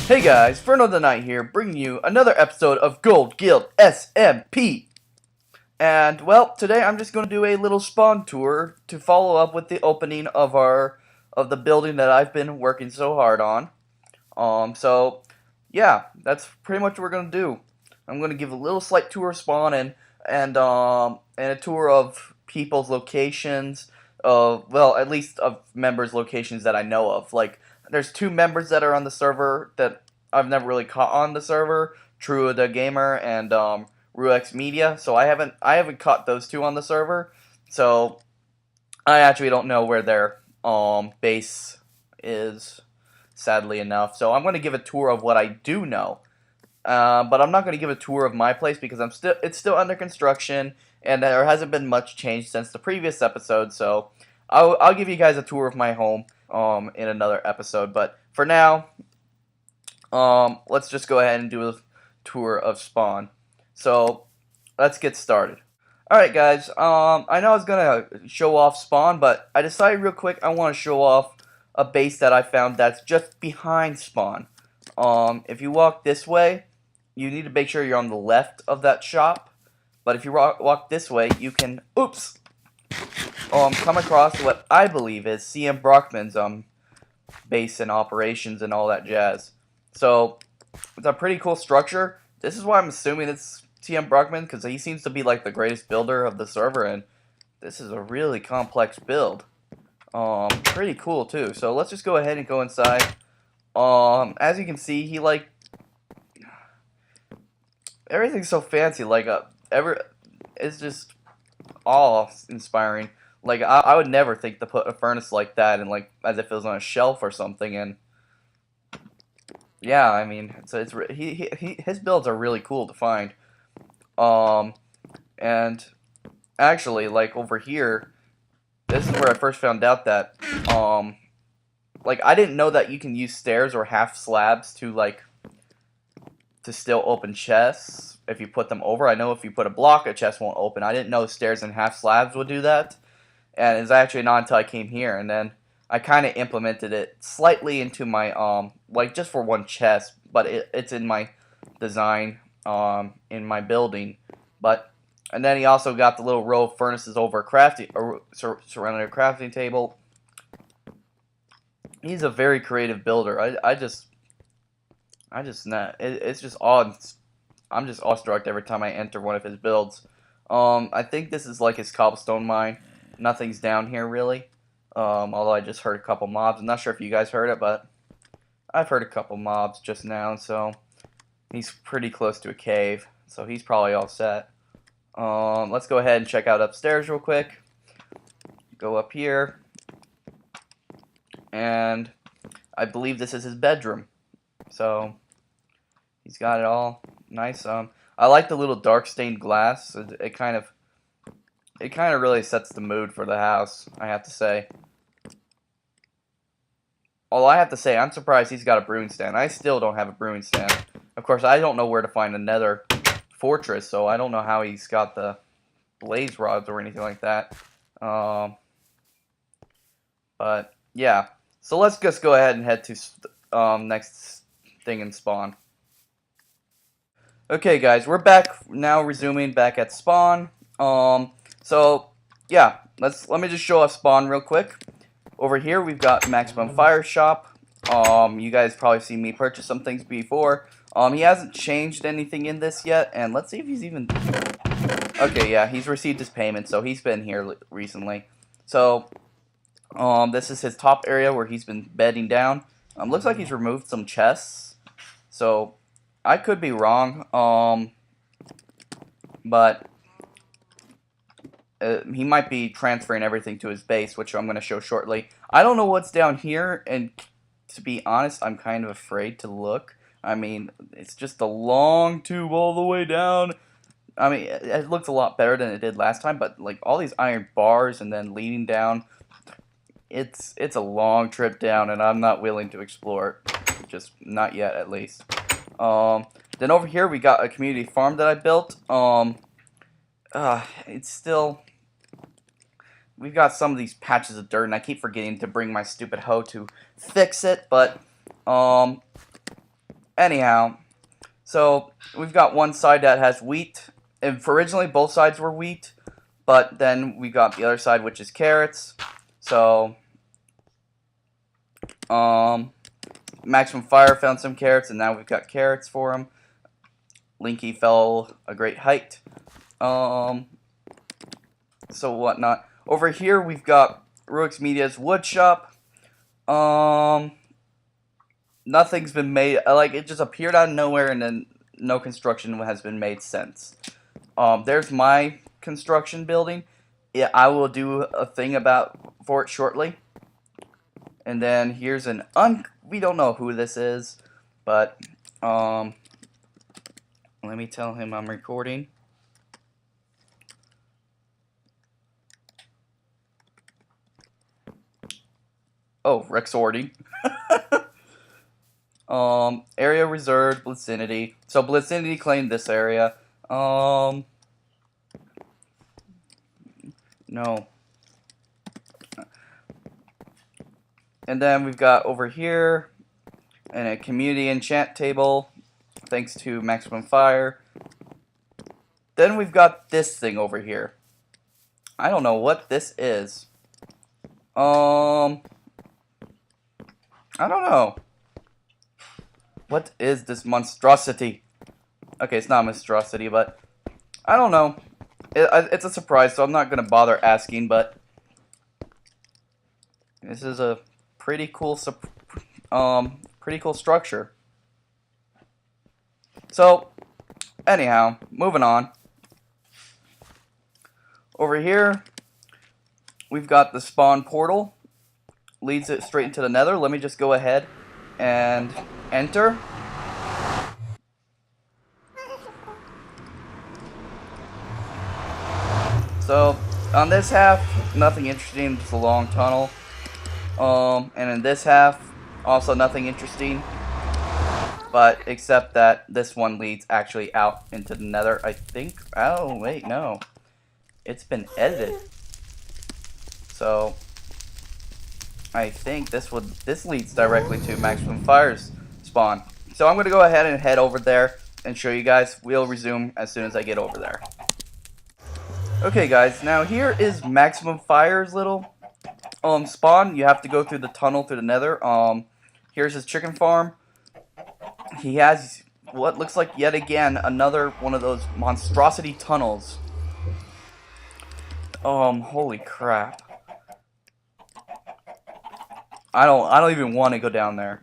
Hey guys, Ferno the Knight here, bringing you another episode of Gold Guild SMP. And, well, today I'm just going to do a little spawn tour to follow up with the opening of the building that I've been working so hard on. So, yeah, that's pretty much what we're going to do. I'm going to give a little slight tour of spawn and a tour of people's locations, well, at least of members' locations that I know of. Like, there's two members that are on the server that I've never really caught on the server, True the Gamer and Ruex Media. So I haven't caught those two on the server. So I actually don't know where their base is, sadly enough. So I'm going to give a tour of what I do know. But I'm not going to give a tour of my place because it's still under construction and there hasn't been much change since the previous episode. So I'll give you guys a tour of my home in another episode. But for now, let's just go ahead and do a tour of Spawn. So let's get started. Alright guys, I know I was gonna show off Spawn, but I decided real quick I want to show off a base that I found that's just behind Spawn. If you walk this way, you need to make sure you're on the left of that shop. But if you walk this way, you can, come across what I believe is CM Brockman's base and operations and all that jazz. So it's a pretty cool structure. This is why I'm assuming it's CM Brockman, because he seems to be like the greatest builder of the server, and this is a really complex build. Pretty cool too. So let's just go ahead and go inside. As you can see, he like everything's so fancy. Like it's just awe-inspiring. Like I would never think to put a furnace like that and like as if it was on a shelf or something. And yeah, I mean, his builds are really cool to find. And actually, like over here, this is where I first found out that like I didn't know that you can use stairs or half slabs to still open chests if you put them over. I know if you put a block, a chest won't open. I didn't know stairs and half slabs would do that. And it's actually not until I came here, and then I kind of implemented it slightly into my like just for one chest, but it's in my design in my building. And then he also got the little row of furnaces over a crafting surrounding a crafting table. He's a very creative builder. It's just odd. I'm just awestruck every time I enter one of his builds. I think this is like his cobblestone mine. Nothing's down here really. Although I just heard a couple mobs. I'm not sure if you guys heard it, but I've heard a couple mobs just now. So he's pretty close to a cave. So he's probably all set. Let's go ahead and check out upstairs real quick. Go up here. And I believe this is his bedroom. So he's got it all nice. I like the little dark stained glass. It kind of really sets the mood for the house, I have to say. Although I have to say, I'm surprised he's got a brewing stand. I still don't have a brewing stand. Of course, I don't know where to find another fortress, so I don't know how he's got the blaze rods or anything like that. But yeah, so let's just go ahead and head to next thing in Spawn. Okay, guys, we're back now, resuming back at Spawn. So yeah, let me just show off Spawn real quick. Over here, we've got MaximumFires shop. You guys probably seen me purchase some things before. He hasn't changed anything in this yet, and let's see if he's even... Okay, yeah, he's received his payment, so he's been here recently. So, this is his top area where he's been bedding down. Looks like he's removed some chests, so I could be wrong, but he might be transferring everything to his base, which I'm going to show shortly. I don't know what's down here, and to be honest, I'm kind of afraid to look. I mean, it's just a long tube all the way down. I mean, it looks a lot better than it did last time, but like all these iron bars and then leading down, it's a long trip down, and I'm not willing to explore it. Just not yet, at least. Then over here we got a community farm that I built. It's still... We've got some of these patches of dirt, and I keep forgetting to bring my stupid hoe to fix it, but, Anyhow, so we've got one side that has wheat. And originally both sides were wheat, but then we got the other side, which is carrots. So, MaximumFire found some carrots, and now we've got carrots for him. Linky fell a great height. So whatnot. Over here we've got Ruix Media's wood shop. Nothing's been made. Like, it just appeared out of nowhere, and then no construction has been made since. There's my construction building. Yeah, I will do a thing for it shortly. And then here's we don't know who this is, but let me tell him I'm recording. Oh, Rexordy. Area reserved, Blitzen. So Blitzen claimed this area. No. And then we've got over here and a community enchant table, thanks to MaximumFire. Then we've got this thing over here. I don't know what this is. I don't know. What is this monstrosity? Okay, it's not a monstrosity, but I don't know. It's a surprise, so I'm not gonna bother asking. But this is a pretty cool structure. So, anyhow, moving on. Over here, we've got the spawn portal. Leads it straight into the nether. Let me just go ahead and enter. So, on this half, nothing interesting, just a long tunnel. And in this half, also nothing interesting. But, except that this one leads actually out into the nether, I think. Oh, wait, no. It's been edited. So, I think this leads directly to MaximumFires spawn. So I'm going to go ahead and head over there and show you guys. We'll resume as soon as I get over there. Okay guys, now here is MaximumFires little spawn. You have to go through the tunnel through the nether. Here's his chicken farm. He has what looks like yet again another one of those monstrosity tunnels. Holy crap. I don't even want to go down there.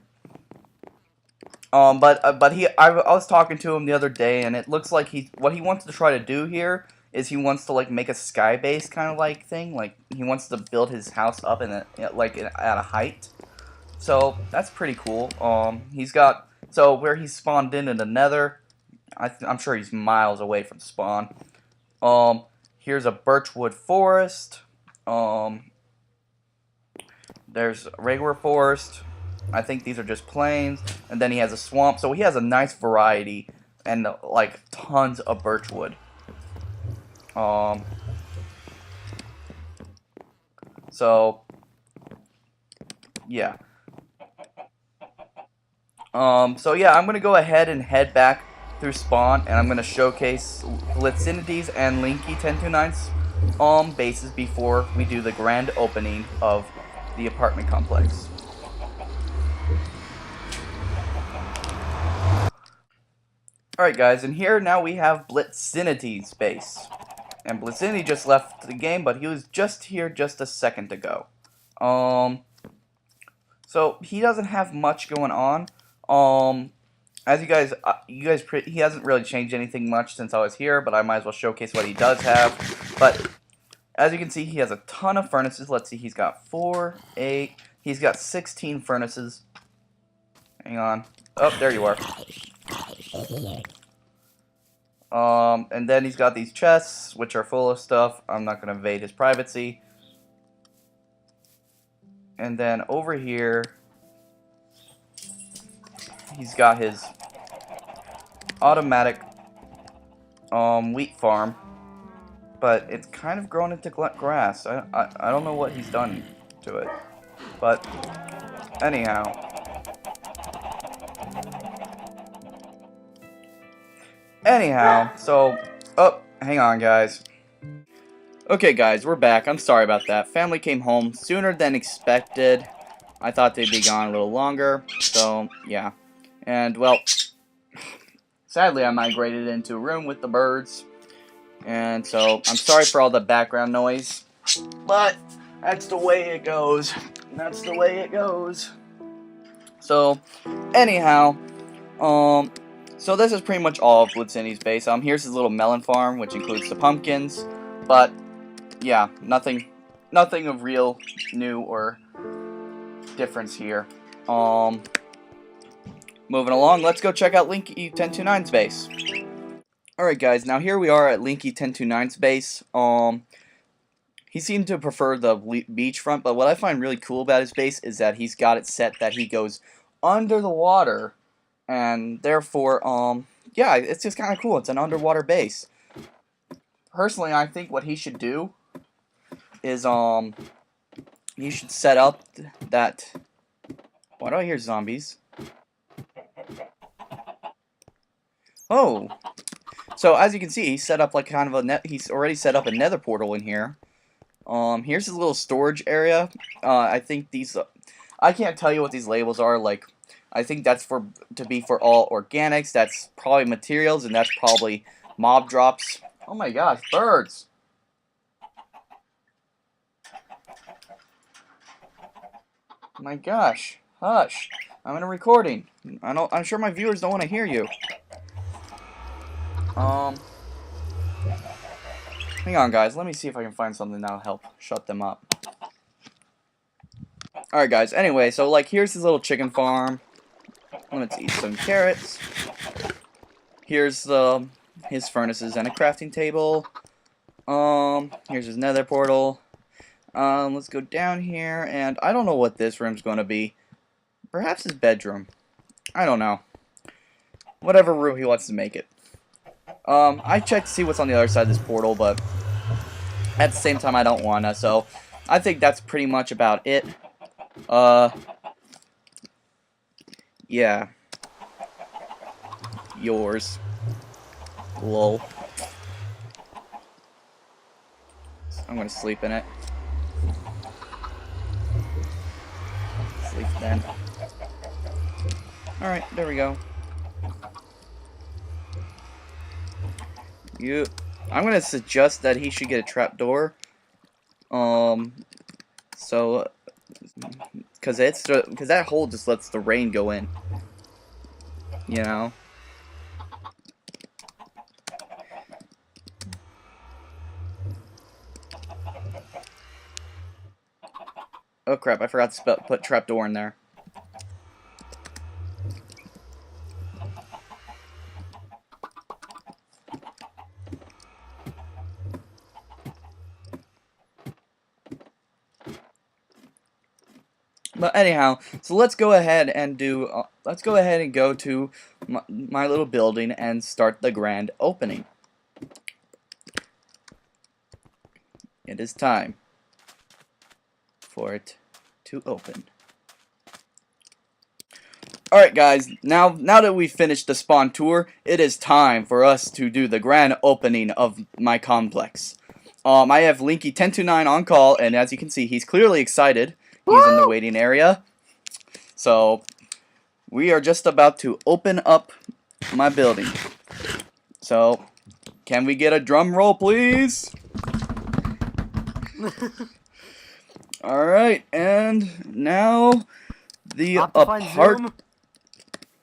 But I was talking to him the other day, and it looks like what he wants to try to do here is he wants to like make a sky base kind of like thing. Like he wants to build his house up at a height. So that's pretty cool. He's got where he's spawned in the nether. I'm sure he's miles away from spawn. Here's a birchwood forest. There's a regular forest. I think these are just plains. And then he has a swamp. So he has a nice variety and like tons of birchwood. So yeah. So yeah, I'm gonna go ahead and head back through spawn, and I'm gonna showcase Blitzinity's and Linky 1029's bases before we do the grand opening of the apartment complex. Alright guys, and here now we have Blitzinity's base. And Blitzinity just left the game, but he was just here just a second ago. So he doesn't have much going on. As he hasn't really changed anything much since I was here, but I might as well showcase what he does have. But as you can see, he has a ton of furnaces. Let's see, he's got 4, 8, he's got 16 furnaces. Hang on. Oh, there you are. And then he's got these chests, which are full of stuff. I'm not going to invade his privacy. And then over here, he's got his automatic wheat farm. But it's kind of grown into grass. I don't know what he's done to it. But anyhow. Anyhow, so, oh, hang on, guys. Okay, guys, we're back. I'm sorry about that. Family came home sooner than expected. I thought they'd be gone a little longer, so, yeah. And, well, sadly, I migrated into a room with the birds. And so, I'm sorry for all the background noise. But, that's the way it goes. That's the way it goes. So, anyhow, so this is pretty much all of Blitzen's base. Here's his little melon farm, which includes the pumpkins. But, yeah, nothing of real new or difference here. Moving along, let's go check out Linky1029's base. Alright guys, now here we are at Linky1029's base. He seemed to prefer the beachfront, but what I find really cool about his base is that he's got it set that he goes under the water, and therefore, yeah, it's just kind of cool. It's an underwater base. Personally, I think what he should do is, you should set up that... Why do I hear zombies? Oh! So, as you can see, he set up like kind of a he's already set up a nether portal in here. Here's his little storage area. I think these... I can't tell you what these labels are, like... I think that's to be for all organics, that's probably materials, and that's probably mob drops. Oh my gosh, birds! My gosh, hush. I'm in a recording. I'm sure my viewers don't want to hear you. Hang on guys, let me see if I can find something that'll help shut them up. Alright guys, anyway, so like here's his little chicken farm. Let's eat some carrots. Here's his furnaces and a crafting table. Here's his nether portal. Let's go down here, and I don't know what this room's gonna be. Perhaps his bedroom. I don't know. Whatever room he wants to make it. I checked to see what's on the other side of this portal, but at the same time I don't wanna, so I think that's pretty much about it. Yeah. Yours. Lol. I'm gonna sleep in it. Sleep then. Alright, there we go. I'm gonna suggest that he should get a trapdoor. So, cause that hole just lets the rain go in. You know. Oh crap! I forgot to put trapdoor in there. But anyhow, so let's go ahead and go to my little building and start the grand opening. It is time for it to open. Alright guys, now that we've finished the spawn tour, it is time for us to do the grand opening of my complex. I have Linky1029 on call, and as you can see, he's clearly excited. He's in the waiting area. So, we are just about to open up my building. So, can we get a drum roll, please? Alright, and now the apart...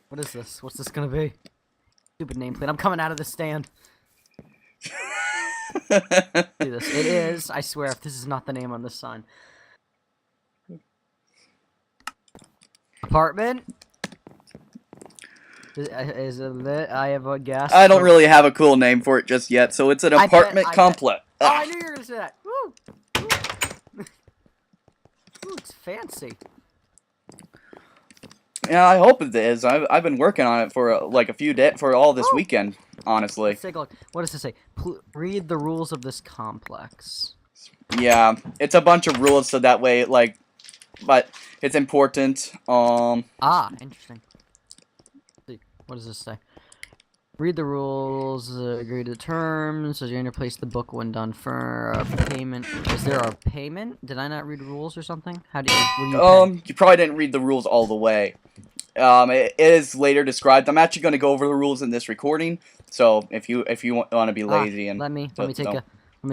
What is this? What's this gonna be? Stupid nameplate. I'm coming out of the stand. Do this. It is, I swear, if this is not the name on this sign. Apartment? Is it lit? I have a guess. I don't really have a cool name for it just yet, so it's an apartment complex. Oh, I knew you were gonna say that. Woo! Ooh, it's fancy. Yeah, I hope it is. I've been working on it for like a few days, for all this weekend, honestly. Let's take a look. What does it say? Read the rules of this complex. Yeah, it's a bunch of rules, so that way, like, but it's important. Ah, interesting. Let's see, what does this say? Read the rules, agree to the terms, as you replace the book when done for payment. Is there a payment? Did I not read rules or something? How do you, what do you pay? You probably didn't read the rules all the way. It is later described. I'm actually going to go over the rules in this recording. So if you want to be lazy and let me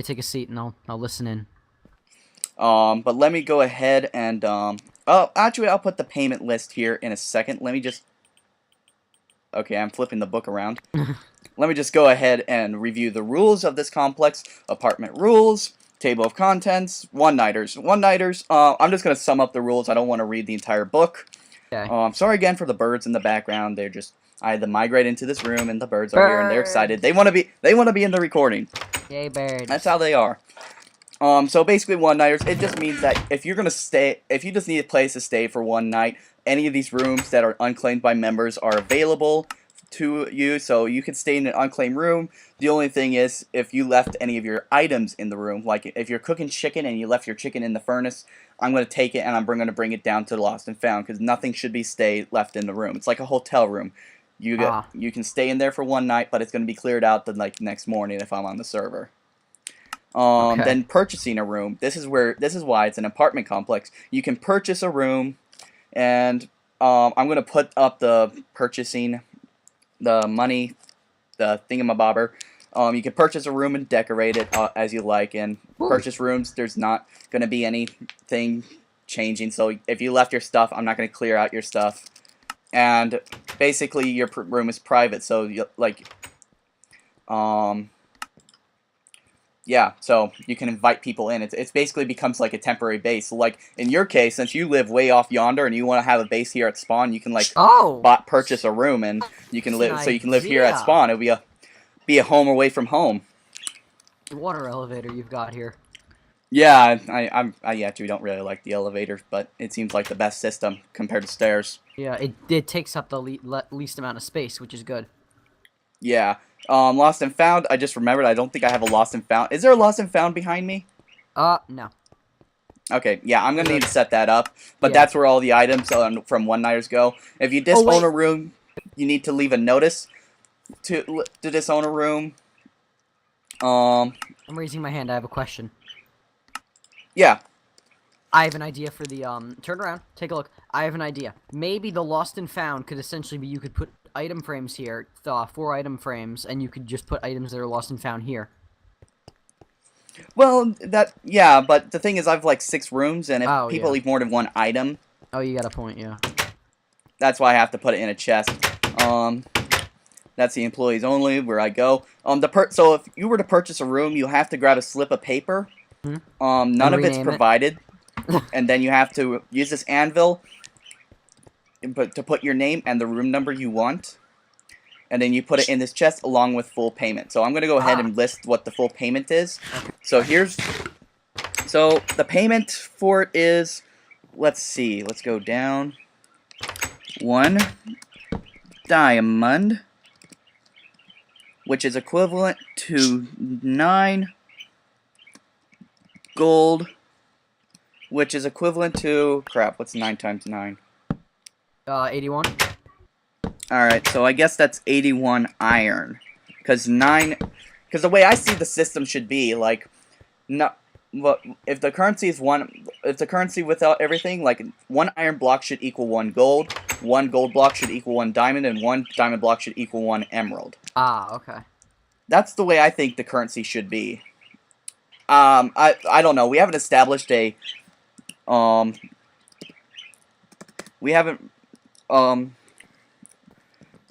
take a seat and I'll listen in. But let me go ahead and actually I'll put the payment list here in a second. Let me just. Okay, I'm flipping the book around. Let me just go ahead and review the rules of this complex. Apartment rules, table of contents, one-nighters. One-nighters, I'm just going to sum up the rules. I don't want to read the entire book. Okay. Sorry again for the birds in the background. They're just, I had to migrate into this room and the birds are here and they're excited. They want to be in the recording. Yay, birds. That's how they are. So basically one-nighters, it just means that if you're going to stay, if you just need a place to stay for one night, any of these rooms that are unclaimed by members are available to you, so you can stay in an unclaimed room. The only thing is, if you left any of your items in the room, like if you're cooking chicken and you left your chicken in the furnace, I'm going to take it and I'm going to bring it down to the lost and found, because nothing should be left in the room. It's like a hotel room. You can stay in there for one night, but it's going to be cleared out the next morning if I'm on the server. Okay. Then purchasing a room. This is why it's an apartment complex. You can purchase a room, and I'm going to put up the purchasing, the money, the thingamabobber. You can purchase a room and decorate it as you like, and purchase rooms, there's not going to be anything changing, so if you left your stuff, I'm not going to clear out your stuff. And basically your room is private, so yeah, so you can invite people in. It's basically becomes like a temporary base. So like in your case, since you live way off yonder and you want to have a base here at spawn, you can purchase a room and you can live. So you can live here at spawn. It'll be a home away from home. The water elevator you've got here. Yeah, I actually don't really like the elevators, but it seems like the best system compared to stairs. Yeah, it takes up the least amount of space, which is good. Yeah. Lost and found. I just remembered. I don't think I have a lost and found. Is there a lost and found behind me? No. Okay. Yeah, I'm gonna need to set that up. But that's where all the items from one-nighters go. If you disown a room, you need to leave a notice to disown a room. I'm raising my hand. I have a question. Yeah. I have an idea for the turn around, take a look. I have an idea. Maybe the lost and found could essentially be, you could put item frames here, 4 item frames, and you could just put items that are lost and found here. Well, yeah, but the thing is, I've like 6 rooms, and if people leave more than 1 item, oh, you got a point, yeah. That's why I have to put it in a chest. That's the employees only where I go. So if you were to purchase a room, you have to grab a slip of paper. None of it's provided. And then you have to use this anvil to put your name and the room number you want. And then you put it in this chest along with full payment. So I'm going to go ahead and list what the full payment is. So so the payment for it is, let's see, let's go down. 1 diamond, which is equivalent to 9 gold, which is equivalent to, crap, what's 9 times 9? 81. Alright, so I guess that's 81 iron. Because the way I see the system should be, like, if the currency is if the currency without everything, like, 1 iron block should equal 1 gold, 1 gold block should equal 1 diamond, and 1 diamond block should equal 1 emerald. Okay. That's the way I think the currency should be. I don't know. We haven't established a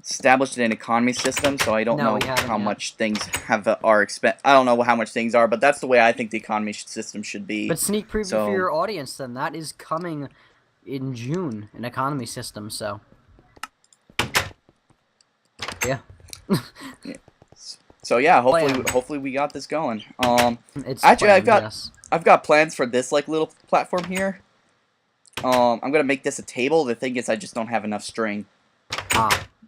established an economy system, so I don't know how much things I don't know how much things are, but that's the way I think the economy system should be. But sneak preview for your audience, then that is coming in June, an economy system. So yeah. So yeah, hopefully we got this going. Actually, I've got plans for this little platform here. I'm gonna make this a table. The thing is, I just don't have enough string.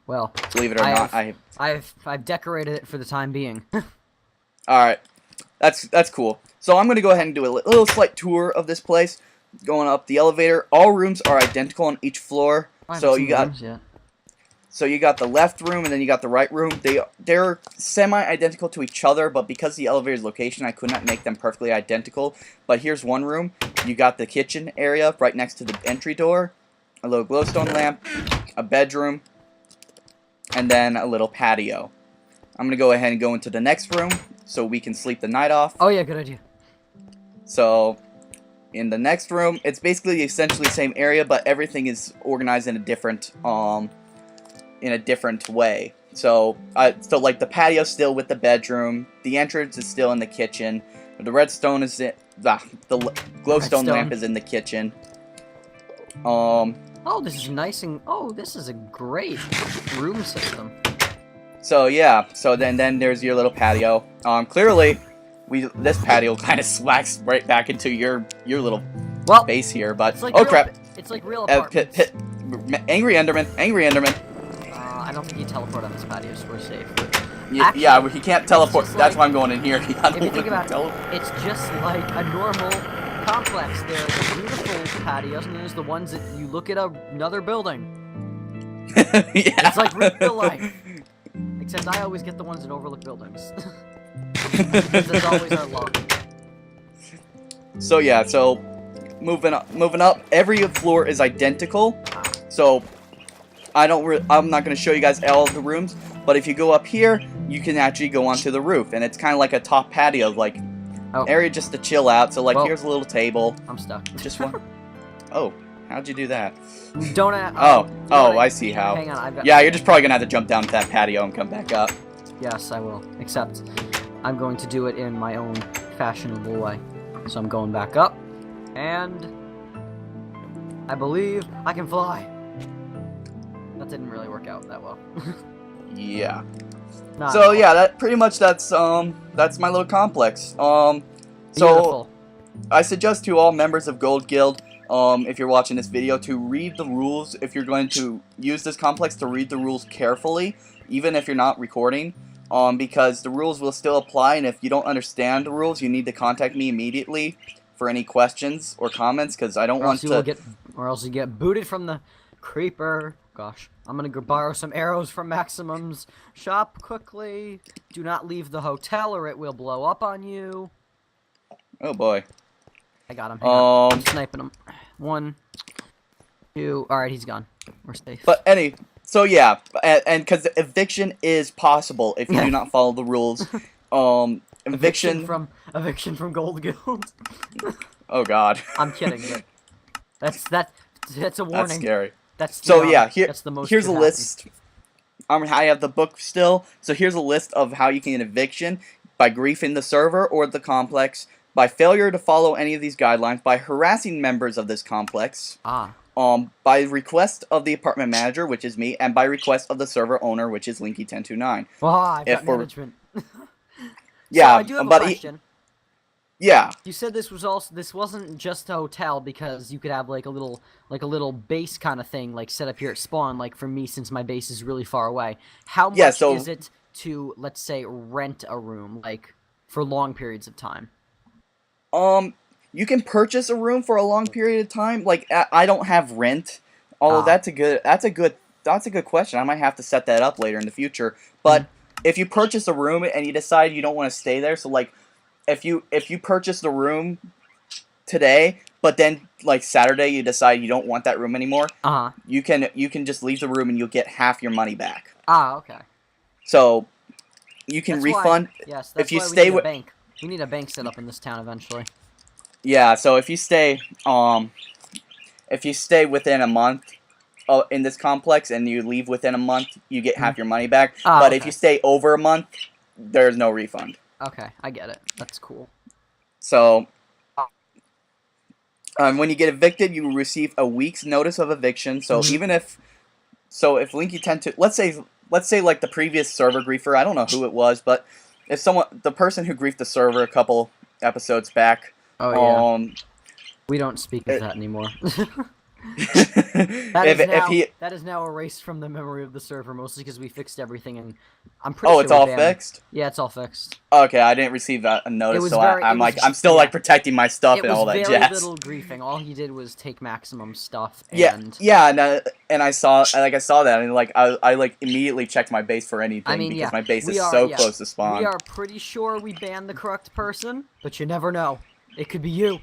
Well, believe it or not, I've decorated it for the time being. All right, that's cool. So I'm gonna go ahead and do a little slight tour of this place. Going up the elevator, all rooms are identical on each floor. So you got. So you got the left room and then you got the right room. They're semi-identical to each other, but because of the elevator's location, I could not make them perfectly identical. But here's one room. You got the kitchen area right next to the entry door, a little glowstone lamp, a bedroom, and then a little patio. I'm gonna go ahead and go into the next room so we can sleep the night off. Oh yeah, good idea. So in the next room, it's basically essentially the same area, but everything is organized in a different way. So like the patio's still with the bedroom, the entrance is still in the kitchen, the redstone is in the glowstone lamp is in the kitchen. Oh, this is nice and this is a great room system. So yeah, so then there's your little patio. Clearly, this patio kind of slacks right back into your little base here, but like crap! It's like real apartments. Angry Enderman! Angry Enderman! I don't think he teleport on this patio, so we're safe. Actually, yeah, he can't teleport. That's why I'm going in here. If you think about it, it's just like a normal complex. There are the beautiful patios, and there's the ones that you look at another building. Yeah. It's like real life. Except I always get the ones that overlook buildings. That's always our luck. So yeah, so moving up, every floor is identical. So I'm not going to show you guys all of the rooms, but if you go up here, you can actually go onto the roof, and it's kind of like a top patio, like area just to chill out. So like here's a little table. I'm stuck. Just one. Oh, how'd you do that? Don't. I see how. Hang on, yeah, you're just probably gonna have to jump down to that patio and come back up. Yes, I will. Except I'm going to do it in my own fashionable way. So I'm going back up, and I believe I can fly. That didn't really work out that well. Yeah. So yeah, that's my little complex. So Beautiful. I suggest to all members of Gold Guild, if you're watching this video, to read the rules. If you're going to use this complex, to read the rules carefully, even if you're not recording, because the rules will still apply, and if you don't understand the rules, you need to contact me immediately for any questions or comments, because I don't want to... Or else you get booted from the creeper. Gosh, I'm gonna go borrow some arrows from Maximum's shop quickly. Do not leave the hotel or it will blow up on you. Oh boy. I got him. Hang on. I'm sniping him. 1, 2. Alright, he's gone. We're safe. But so yeah, and because eviction is possible if you do not follow the rules. Eviction from Gold Guild. Oh god. I'm kidding. That's a warning. That's scary. That's here's a list. I have the book still, so here's a list of how you can get eviction: by griefing the server or the complex, by failure to follow any of these guidelines, by harassing members of this complex, by request of the apartment manager, which is me, and by request of the server owner, which is Linky1029. I've got management. Yeah, so I do have a question. Yeah. You said this wasn't just a hotel because you could have like a little base kind of thing like set up here at spawn, like for me since my base is really far away. How much is it to, let's say, rent a room like for long periods of time? You can purchase a room for a long period of time. Like I don't have rent. Although that's a good question. I might have to set that up later in the future. But if you purchase a room and you decide you don't want to stay there, so like if you purchase the room today, but then like Saturday you decide you don't want that room anymore, you can just leave the room and you'll get half your money back. Okay. So you can refund if you stay with bank. We need a bank set up in this town eventually. Yeah, so if you stay within a month in this complex and you leave within a month, you get half your money back. But if you stay over a month, there's no refund. Okay, I get it. That's cool. So, when you get evicted, you will receive a week's notice of eviction. So even if Linky let's say like the previous server griefer, I don't know who it was, but if the person who griefed the server a couple episodes back, we don't speak of that anymore. That is now erased from the memory of the server, mostly because we fixed everything, and I'm pretty sure it's all banned. fixed? Yeah, it's all fixed. Okay, I didn't receive a notice, so I'm still like protecting my stuff and all that jazz. It was very little griefing. All he did was take maximum stuff. And and I saw that, and like I like immediately checked my base for anything because my base is so close to spawn. We are pretty sure we banned the correct person, but you never know. It could be you.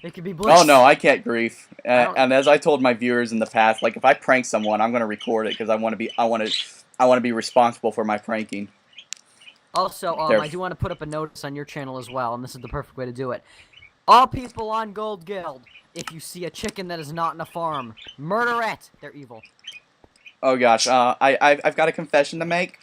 It could be Blitzen. Oh no, I can't grief. And as I told my viewers in the past, like if I prank someone, I'm gonna record it because I want to be responsible for my pranking. Also, I do want to put up a notice on your channel as well, and this is the perfect way to do it. All people on Gold Guild, if you see a chicken that is not in a farm, murder it. They're evil. Oh gosh, I've got a confession to make.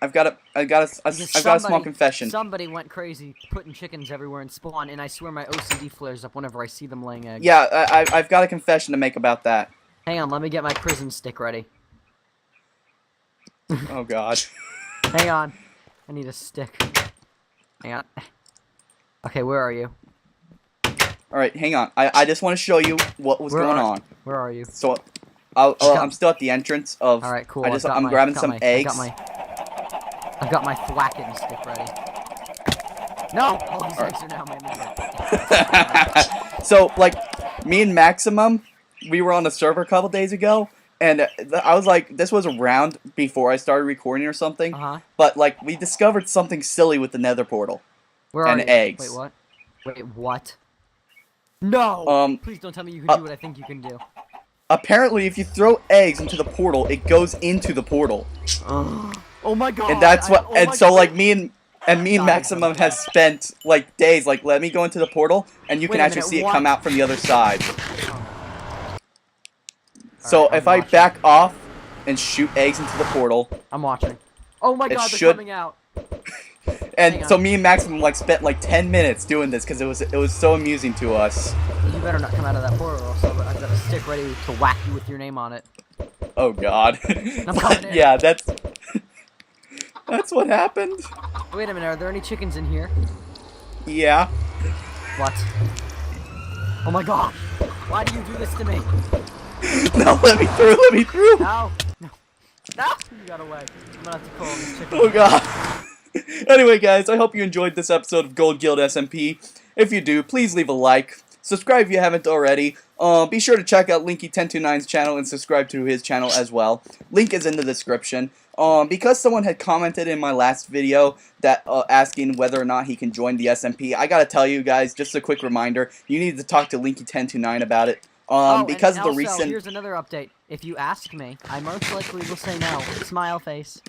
I've got a small confession. Somebody went crazy putting chickens everywhere in spawn, and I swear my OCD flares up whenever I see them laying eggs. Yeah, I've got a confession to make about that. Hang on, let me get my prison stick ready. Oh god. Hang on, I need a stick. Hang on. Okay, where are you? Alright, hang on. I just want to show you what was going on. Where are you? So, I'm still at the entrance of... Alright, cool. I'm grabbing some eggs. I've got my thwacking stick ready. No! All these eggs are now my So, like, me and Maximum, we were on the server a couple days ago, and I was like, this was around before I started recording or something, but, like, we discovered something silly with the nether portal. Where are you? Eggs. Wait, what? Wait, what? No! Please don't tell me you can do what I think you can do. Apparently, if you throw eggs into the portal, it goes into the portal. Oh my god! And that's what. Like me and Maximum have spent like days. Like, let me go into the portal, and you can actually see it come out from the other side. So if I back off and shoot eggs into the portal, I'm watching. Oh my god, they're coming out. And so me and Maximum like spent like 10 minutes doing this because it was so amusing to us. You better not come out of that portal, so I've got a stick ready to whack you with your name on it. Oh god. I'm coming in. Yeah, that's what happened. Wait a minute, are there any chickens in here? Yeah. What? Oh my gosh! Why do you do this to me? No, let me through. No! No! You got away. I'm gonna have to call this chicken. Oh god. Anyway, guys, I hope you enjoyed this episode of Gold Guild SMP. If you do, please leave a like. Subscribe if you haven't already. Be sure to check out Linky1029's channel and subscribe to his channel as well. Link is in the description. Because someone had commented in my last video that asking whether or not he can join the SMP, I gotta tell you guys, just a quick reminder, you need to talk to Linky1029 about it. Because of the recent... here's another update. If you ask me, I most likely will say no. Smile face.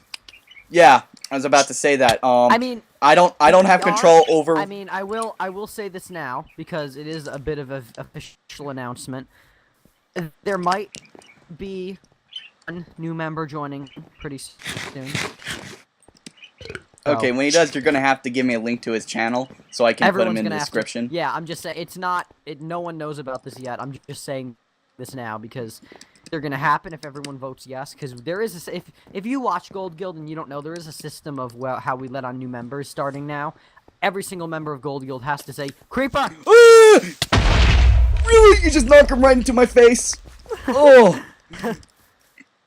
Yeah, I was about to say that. I mean, I don't have control over... I mean, I will say this now, because it is a bit of an official announcement. There might be one new member joining pretty soon. Okay, when he does, you're gonna have to give me a link to his channel, so I can put him in the description. Yeah, I'm just saying, it's not... no one knows about this yet. I'm just saying this now, because... they're gonna happen if everyone votes yes, because there is a, if you watch Gold Guild and you don't know, there is a system of how we let on new members starting now. Every single member of Gold Guild has to say Creeper. Really? You just knocked him right into my face. Oh.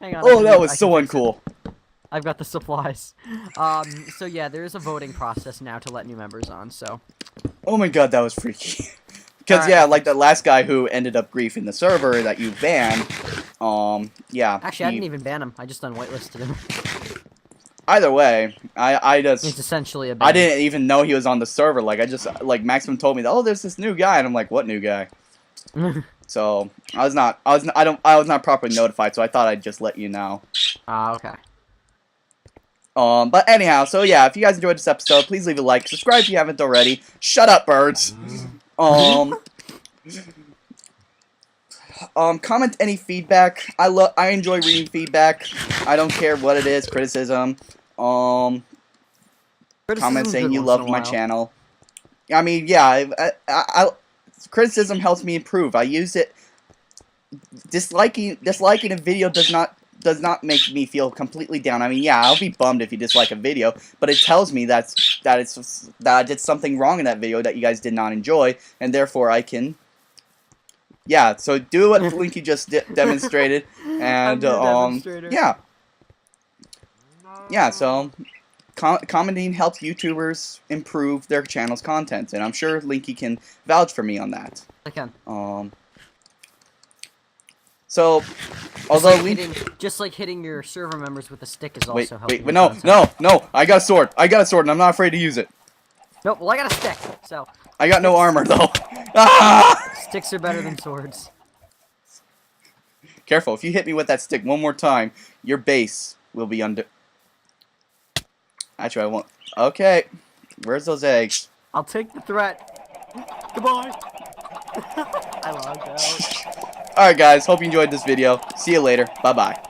Hang on. Oh, that was so uncool. I've got the supplies. So yeah, there is a voting process now to let new members on. So. Oh my god, that was freaky. Because, yeah, like the last guy who ended up griefing the server that you banned, yeah. Actually, I didn't even ban him. I just unwhitelisted him. Either way, I just... it's essentially a ban. I didn't even know he was on the server. Like, like, Maximum told me, oh, there's this new guy, and I'm like, what new guy? So, I was not properly notified, so I thought I'd just let you know. Okay. But anyhow, so yeah, if you guys enjoyed this episode, please leave a like, subscribe if you haven't already. Shut up, birds! Comment any feedback. I enjoy reading feedback. I don't care what it is, criticism. Comment saying you love my channel. I mean, yeah, criticism helps me improve. I use it. Disliking a video does not make me feel completely down. I mean, yeah, I'll be bummed if you dislike a video, but it tells me that I did something wrong in that video that you guys did not enjoy, and therefore I can yeah, so do what Linky just demonstrated, and yeah, so commenting helps YouTubers improve their channel's content, and I'm sure Linky can vouch for me on that. I can. So, although just like hitting your server members with a stick is also helping. Wait, no, I got a sword, and I'm not afraid to use it. No, well, I got a stick, so. I got no armor though. Ah! Sticks are better than swords. Careful, if you hit me with that stick one more time, your base will be under. Actually, I won't. Okay, where's those eggs? I'll take the threat. Goodbye. I logged out. Alright guys, hope you enjoyed this video. See you later. Bye-bye.